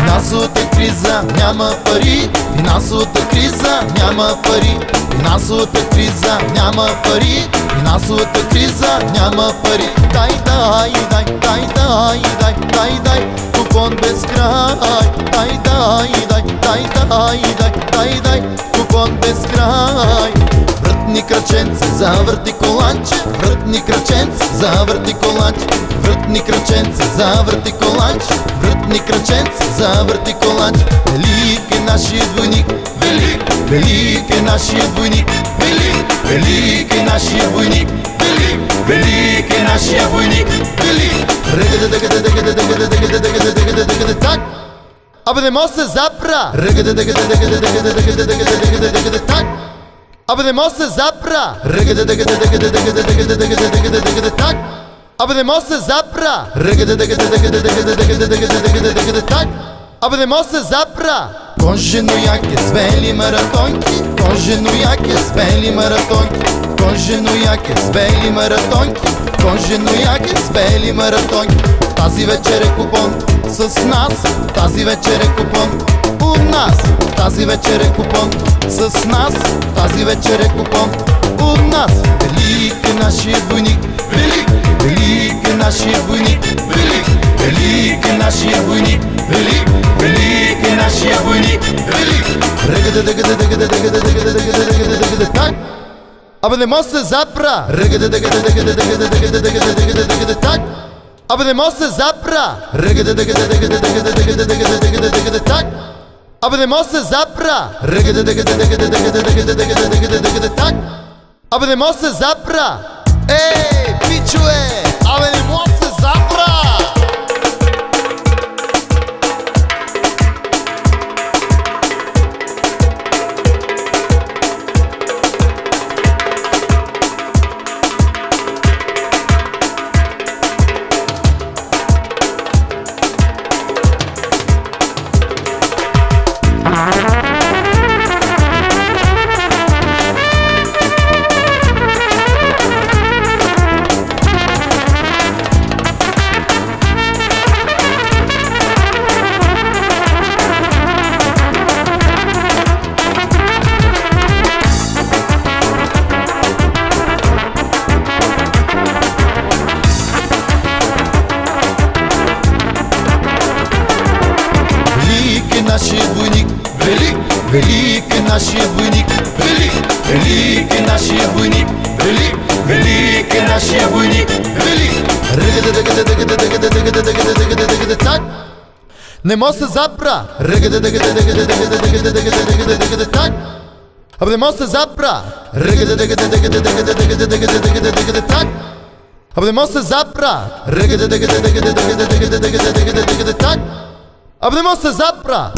Финансовата криза няма пари, финансовата криза няма пари, финансовата криза няма пари, финансовата криза няма пари. Дай, дай, дай, дай, дай, дай, дай, дай, купон без край. Дай, дай, дай, дай, дай, дай, дай, дай, купон без край. Вратни краченци, завърти коланче, вратни краченци, завърти коланче, вратни краченци, завърти коланче, вратни краченци, завърти коланче. Велик е нашия двойник, велик, велик е нашия двойник, велик, велик е нашия двойник, велик, велик е нашия двойник, велик. Так! Абе не може се запра! Так! Абе не може се запра! Так! Абе не може се запра! Так! Абе не може се запра! Кожено яке с бели маратонки, кожено яке с бели маратонки, кожено яке с бели маратонки, кожено яке с бели маратонки. Тази вечер е купон с нас, тази вечер е купон у нас, тази вечер е купон с нас, тази вечер е купон у нас. Велик е нашия двойник, велик, велик е нашия двойник, велик, велик е нашия двойник, велик, велик е нашия двойник, велик. Так! Абе не може се запра! Так! Абе не може се запра! Так! Абе не може се запра! Так! Абе не може се запра! Ей, пичове! Абе не може се запра! Нашия двойник, велик, велик е нашия двойник, велик, велик е нашия двойник, велик, велик е нашия двойник, велик. Так! Не може се запра! Так! Абе не може се запра! Так! Абе не може се запра! Так! Абе не може се запра!